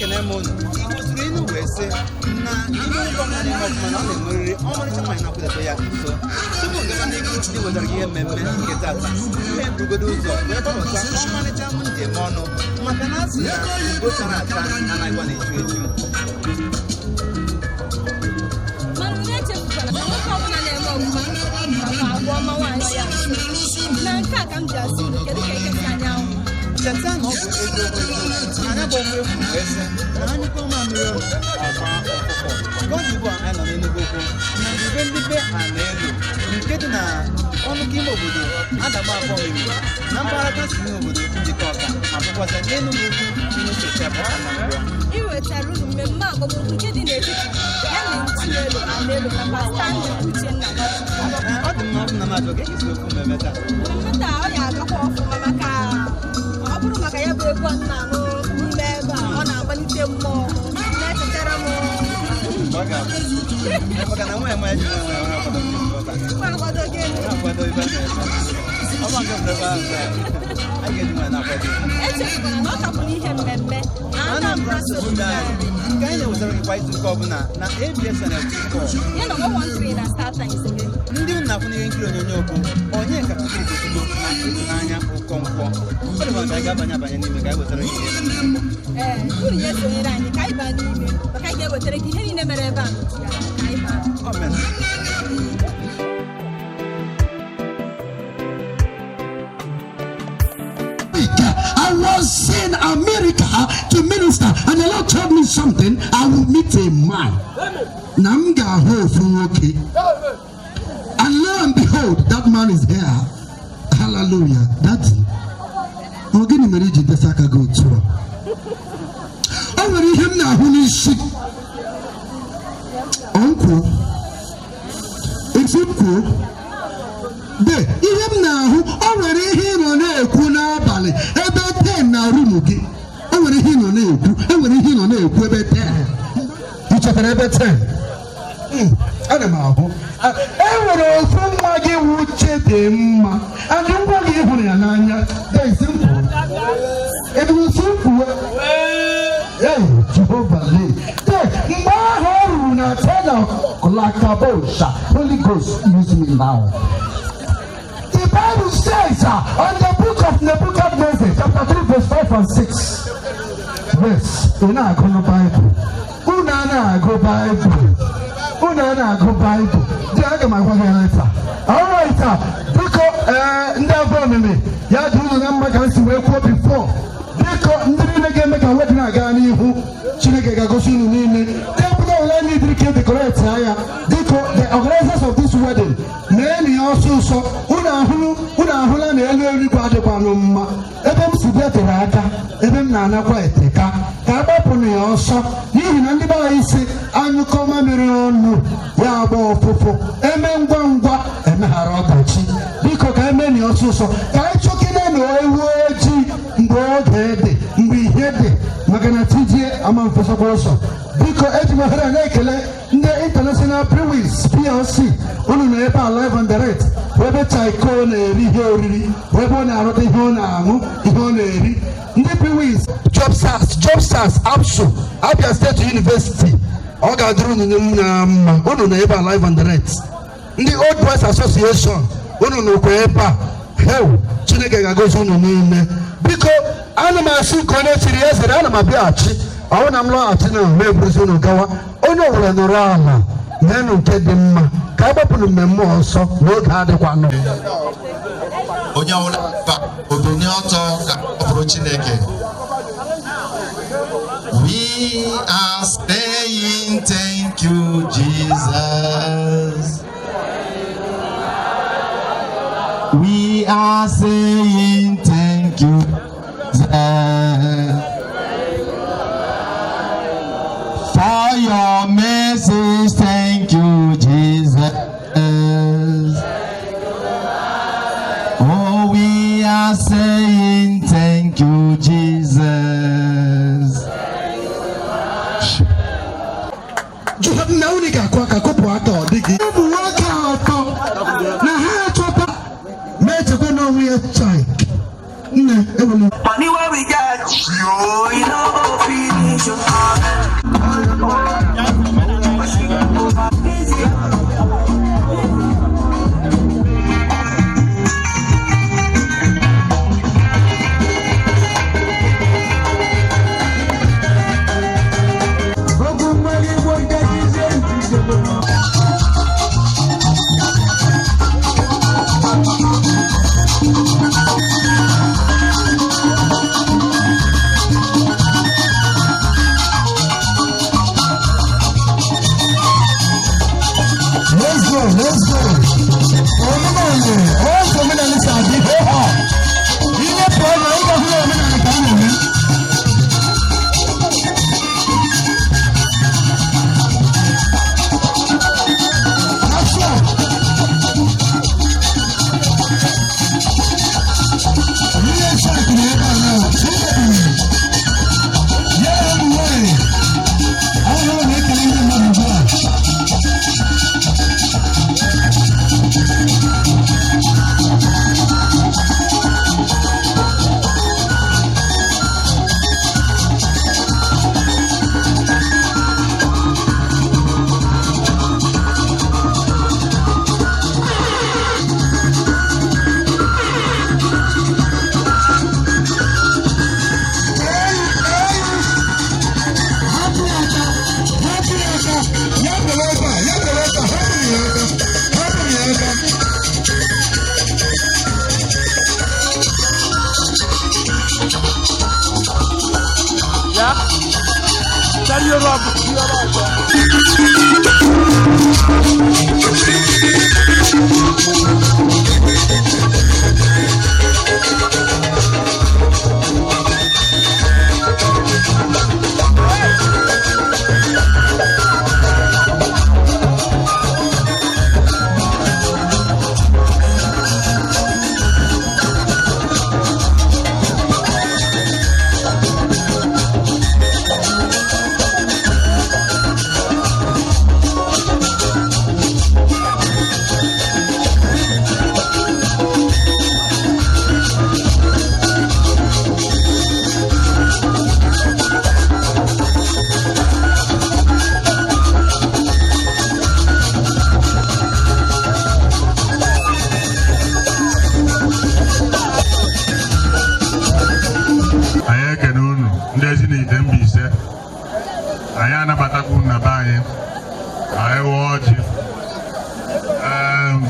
ekene m unu igosiri inu wee sị na ndị ụlọ mmanya ọfụma na ọ na-enwerịrị ọmarịcha mmanya na-akwụdebe ya nso tupu ngaba n'ihu ndị wetara gị ihe mmemme nke tata ihe mbugodo ụzọ wee gbapụta ọmarịcha m njem ọnụ maka na asị na ugo chara acha anaghịkwa na-echu echu cheta na ọ bụ eziokwu anya bụ ọmụ efu wee sị na anyịkọ mamịrị ọma ọkụkọ gọdịbụ anyị nọ n'Enugu Ukwu na nzube ndị be ha na elu nke dị na ọnụkọ ime obodo Adama Afọ Imo na mpaghara kasị obodo Njikọ Ọka ma bụkwazị n'Enugu Ukwu n'Osochebe Anambra. Iwetara unu mmemme agbamakwụkwọ nke dị n'etiti ya na ntinye elu ana elu nakwa Stanley Uchenna. Ọ dị mma ọbụ na mmadụ ga-ekesi okwu mmemme taa. Mmemme taa ọ ga-agakwa ọfụma maka ọ bụrụ maka ya bụ egwu nna m n'ime ebe a ọ na-agbalite mmụọ na-echetara m maka na nwa enwe ji akwado gịnị akwado ibe ọ bụ nke ebe ahụ a ga-eji nwa na-akwado echefukwara na ọ kapụrụ ihe mmemme Anambra Social nke anyị na-ewetara gị kwa izuụka ọbụla na ABS Channel 24 ya na 113 na Star Times ndị na-afụ n'ihe nkiri onyonyo okwu onye kapụtara igosiko na ịtụnanya ụkọ nkwọ ọ dị maka anyị ga-abanye n'ime ka anyị wetara gị ihe unu ya sonyere anyị ka anyị baa n'ime maka anyị ga-ewetara gị ihe niile mere ebe a ka anyị baa I was in America to minister, and the Lord told me something. I will meet a man. Namga ho fuoke. And lo and behold, that man is here. Hallelujah. Daddy. Ogini meriji desaka go to. Over him na huni shit. Uncle. It's uncle. De ihe m na-ahụ o nwere ihe ị nọ na-ekwu n'abalị ebe 10 na rumu gị o nwere ihe ị nọ na-ekwu enwere ihe ị nọ na-ekwu ebe 10 ị chetara ebe 10 ana m ahụ enwere ofu nwa gị wuche dị mma adị ngwa gị hụrụ ya n'anya Jehova lee mgbe ahụ ọ ruru na tena Lakabosha Holy Ghost use me now. The Bible says on the book of Nebuchadnezzar, chapter 3, verse 5 and 6. Yes, una go Bible. Una go Bible. Una go Bible. Jaga my letter. All right, because never me. Ya do the number can see where before. Because ndiri again make a wedding agani who Chineke go sunu nini. People let me drink the correct aya. Because the organizers of this wedding, many also saw una hula na elu kwade kwa mma. Ebe msibe teraka, ebe nana kwa eteka. Ka agbapụ ya ọsọ n'ihi na ndị ba isi anyụkọ mamịrị ọnụ ya agba ọfụfụ eme ngwa emeghara ọdachi biko ka eme ni ọsụsọ ka anyị chọkine na ewu ojii mgbe oge dị mgbe ihe dị maka na tijie ama mfesakwa ọsọ biko ejimehere na-ekele ndị International Breweries PLC unu na ebe a live and direct ebe Chaiko na-eri ihe oriri ebe ọ na-arụta ihe ọ na-aṅụ ihe ọ na-eri ndị Breweries Jobstars ABSU Abia State University ọ ga-adịrị unu na mma unu na ebe a live and direct ndị Old Boys Association unu nọkwa ebe a heu Chineke ga-agọzi unu niile biko ana m asị ka onye chiri ezere ana m abịaghachi ọwụ na m lọghachi na mebuzi unu gawa onye ọbụla nọrọ ala menụ nke dị mma ka agbapụrụ mmemme ọsọ n'oge adịkwa nọ onye ọbụla obenye ọtọ ka ọ bụrụ Chineke. We are saying thank you, Jesus. We are saying thank you, Jesus, for your message. Thank you, Jesus. Oh, we are saying thank you, Jesus. Naunika kwa kakopo ato digi ebu waka ato na ha chota meche kwa no we chai Anywhere we get you know, finish your heart. Let's go.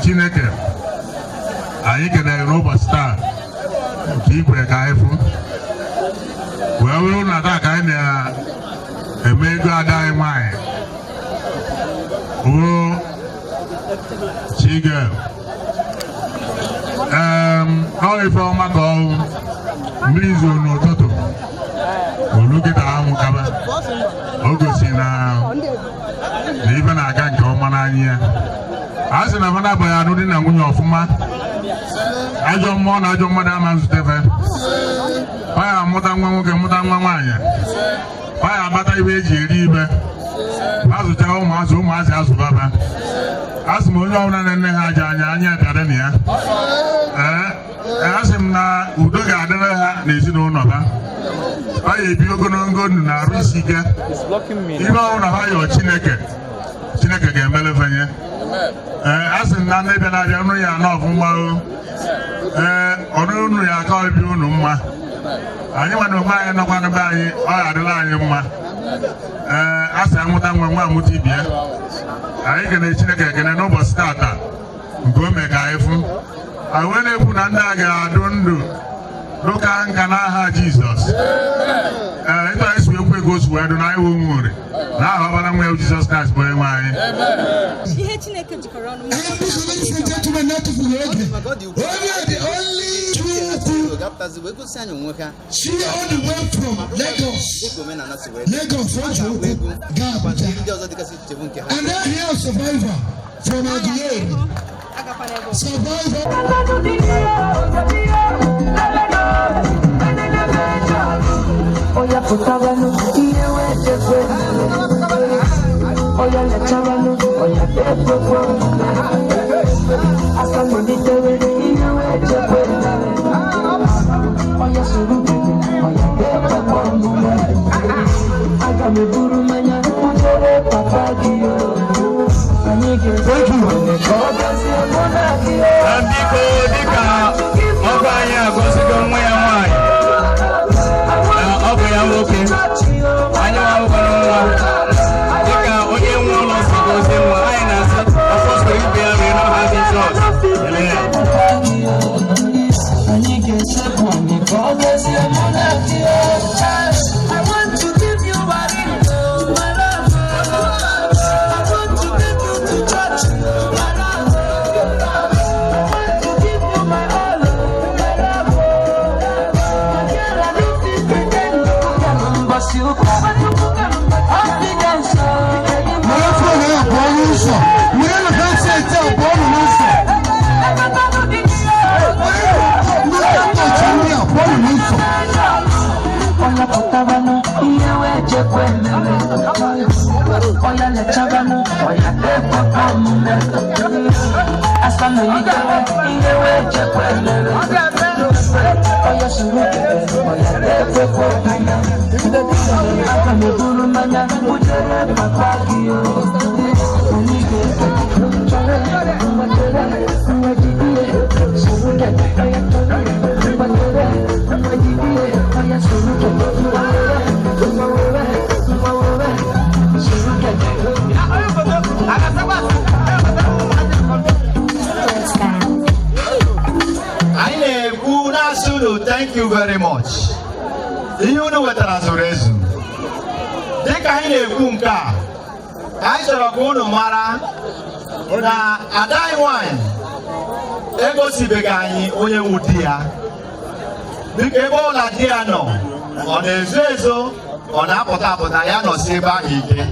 Chineke anyị kenere n'ụbọchị taa nke igwe ka anyị fụ wee wụrụ na taa ka anyị na-eme ego ada anyị nwanyị bụ Chigel ọ ife ọma ka ọhụ mmiri zo n'ụtụtụ olugide anwụ kaba o gosi na ife na-aga nke ọma n'anya ya a sị na fada abụghị anụ dị na nwunye ọfụma ajọ mmụọ na ajọ mmadụ ama nzutefe ọ ya amụta nwa nwoke mụta nwa nwaanyị ọ ya agbata ibe eji eri ibe azụcha ụmụazị azụbaba a sị m onye ọbụla na-ene ha aja anya bịara na ya a sị m na udo ga-adịrị ha n'ezinụlọ ha ọ ya ebi ogologo ndụ na arụ isi ike ihe ọbụla ha yọọ Chineke ga-emelefanye a sị na ndị bịa na-abịa nụ ya anọ ọfụma ọnụ unu ya aka obi unu mma anyị nwa na onwe anyị nọkwa n'ebe anyị ọ ga-adịla anyị mma a sị amụta nwa amụta ibie anyị kene Chineke ekene n'ụbọchị tata nke o mee ka anyị fụ anyị wee na-ekwu na ndị a ga-adụ ndụ dụka nka n'aha Jizọs ịtụ anyị si ekwu ego osu wee dụ na anyị wee nwere na aha ọbara nwa Jizọs Kraịst bụ onye anyị. Ihe Chineke jikọrọ ọnụ Oya putabanu, iye weche kwenu. Oya lechabanu, oya pepo kwenu. Asa munite wene, iye weche kwenu. Thank you very much. You know what I was they can hear Kumka. I shall go no matter. Na adai wine. Ego si begani onye wudia. Bikebo la dia no. Onezezo ona pota ya no seba ike.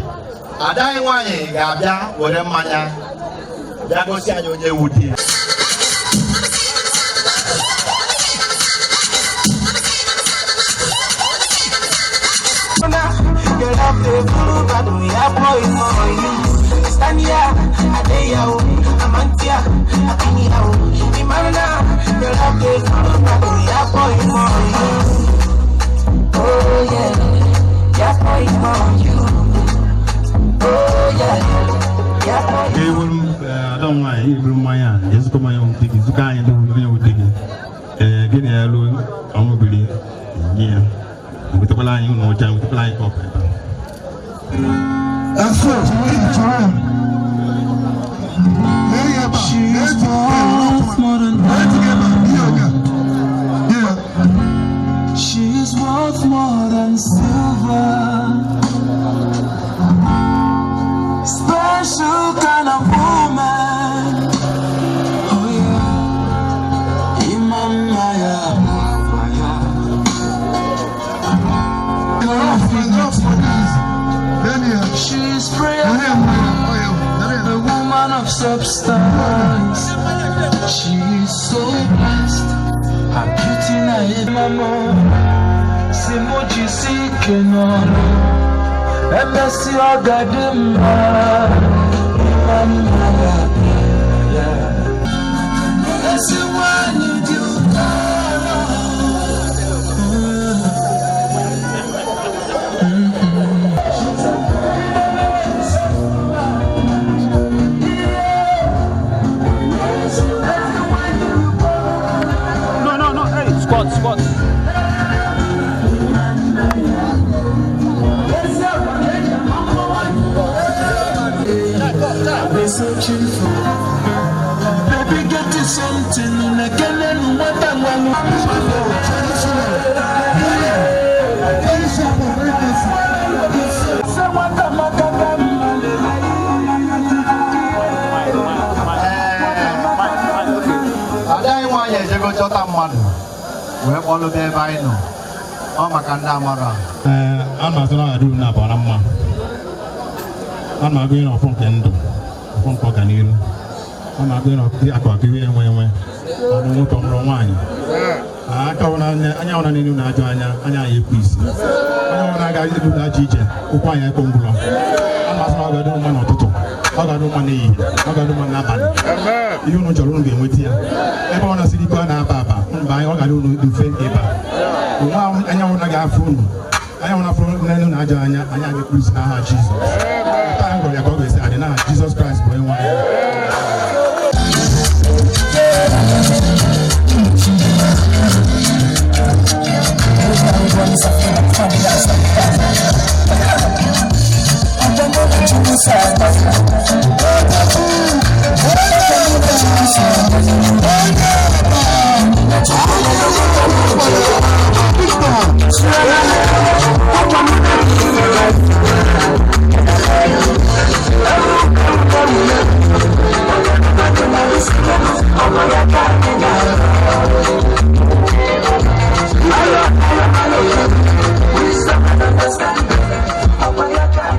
Adai wine ga-abịa were mmanya. Bịa gosi anyị onye wudia. I don't mind. You bring my hand. Just come on, take it. You can't do it. Get a loan. I'm a billion. Yeah. With the line, you know, with the line. That's what you need to run. She's worth more than yeah. She's worth more than silver. Special kind of woman. Oh yeah. Imam Maya. She's prayer, the woman of substance. She's so blessed. Her beauty na mama. Simoji si kenoro. Emesi ogadimba. Mama ya. Esi wani Squat. Searching for baby, get you something again and what I Where all of them I know. Oh, Makanda Mara. I'm not going to do now, but I'm not going to from Kendo, from Cocanil. I'm not going to be a cocky and when I don't come from wine. I don't know any new Najana, and I peace. I don't know to do that, Gigi, who buy a Congo. I must not go one or two. I got no money, I got no money. You know, you're with you. Everyone has to be going up, Papa. Buy all I don't know to defend paper. nwa anyanwụ na ga-afụ unu anyanwụ na afọ n'elu na ajọ anya anya ga-ekwuzi n'aha Jizọs taa anyị gwara ya ka ọ ga-esi adị n'aha Jizọs Kraịst bụ onye nwe anyị.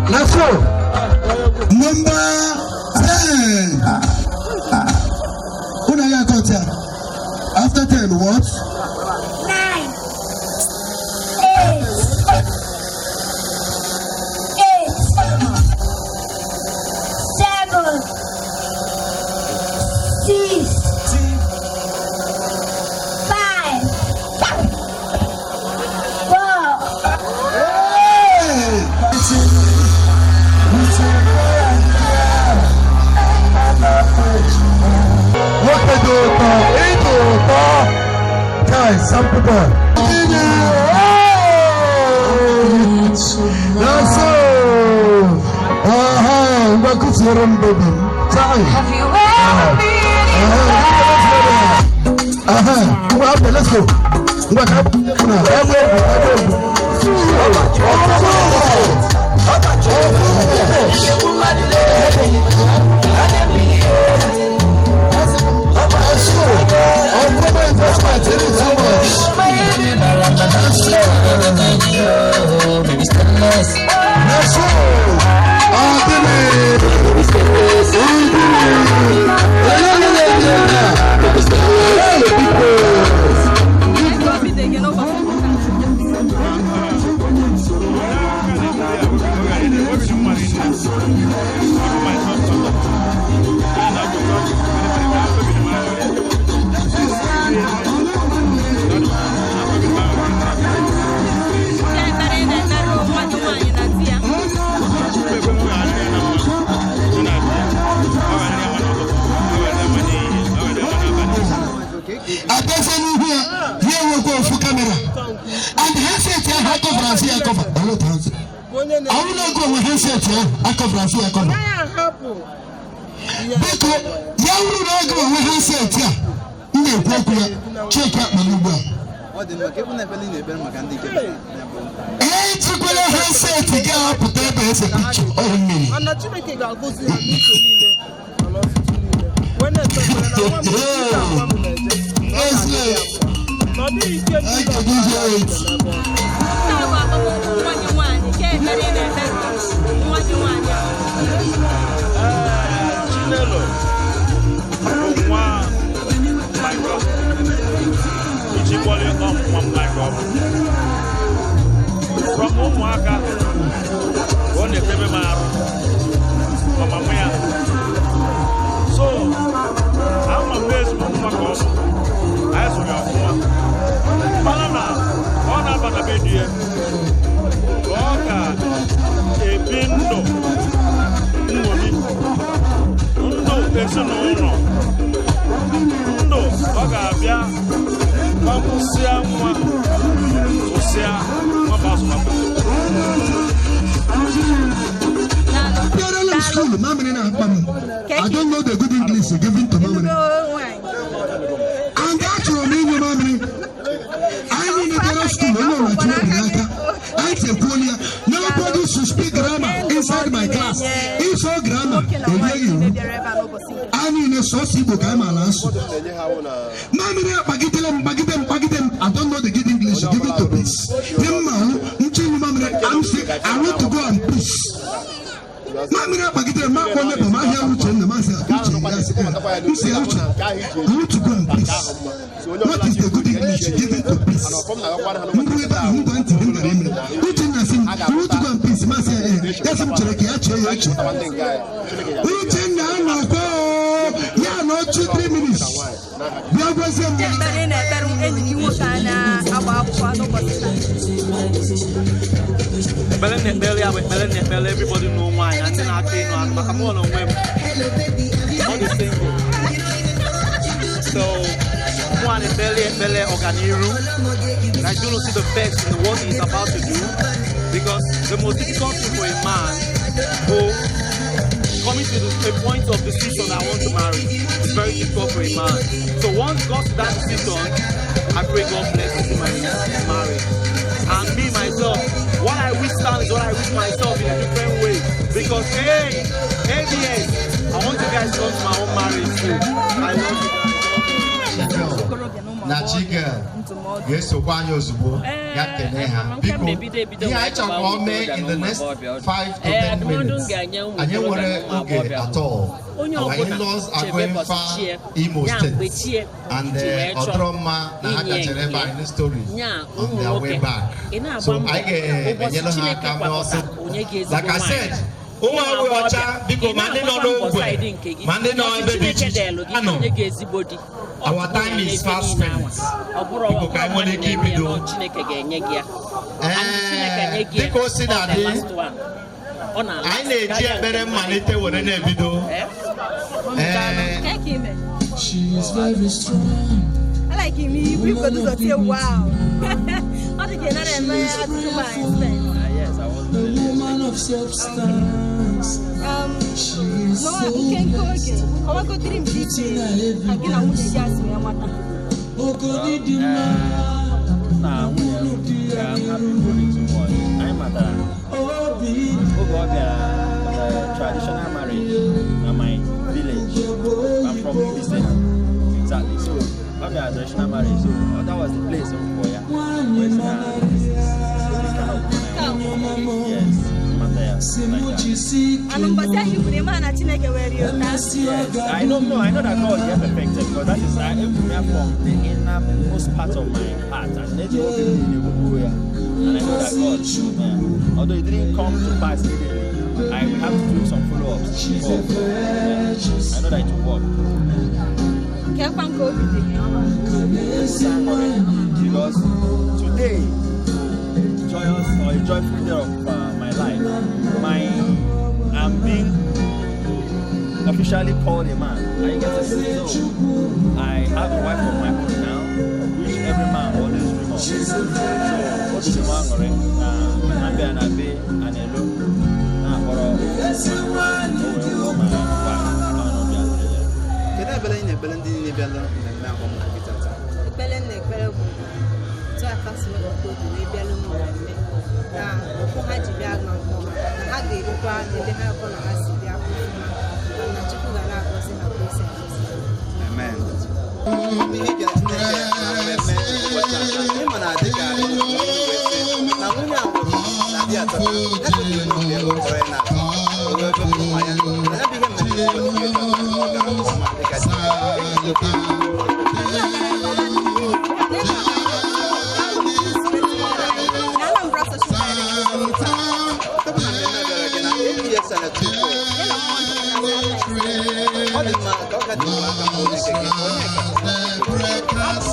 Let's go. Number 10. Who are you got here? After 10, what? 9, 8, 7, 6, 5, 4. Guys, some people. That's all. Welcome to your room, baby. Have you ever been? Let's go. I don't know the good English you're giving to me. And that's what I mean, I need to get us to know what I say, nobody should speak grammar inside my class. It's all grammar. I need a saucy book. I'm an answer. I don't know the good English. Give it to peace. I want to go and peace. Mamina Bagita, my one of my hair, which in the master, you say, I want to go and peace. What is the good English? Give it to peace. Who went to him? Which in the thing, I want to go and peace. Master, that's some Cherokee. Which in the Yeah, no 2-3 minutes. Yeah, what's your name? Everybody know wine, and then I came on Macamono women. On the single. So, one in Bele Organiru. I do not see the best in what he's about to do, because the most difficult thing for a man who coming to a point of decision, I want to marry, is very difficult for a man. So once God to that decision, I pray God bless him and marry. And me myself, what I withstand is what I wish myself in a different way. Because hey, ABS, I want you guys to come to my own marriage too. I love you guys. Nachiga, yes, so one years ago, people, I talk in the next 5 to 10 minutes. And you were okay at all. Our in-laws are going far Imo State, and Odroma Nahakachereba in the story on their way back. So I get yellow hair camera also. Like I said, our time is fast spent. People can only keep it doing. Because I need to better money to what I never do. She's very strong. I like him. We've got to say, wow. I think another man Yes, I was the woman of substance. no, he can't go again. I want to go to him. Again, I want to just me. I'm not. Oh, God, did you know? I'm traditional marriage in my village. I'm from Ilise. Exactly. So, traditional marriage. So, that was the place for you. Yes. I know that God is perfected, because that is from the innermost part of my heart, and let you walk in the way. And I know that God, although it didn't come to pass immediately, I will have to do some follow-ups. I know that it will work. Because today, joyous or a joyful day of my life, I'm being officially called a man. I get to see. So I have a wife of my own now, which every man always dream of. So what is the man correct? I'm being a baby and a look. Amen. Break us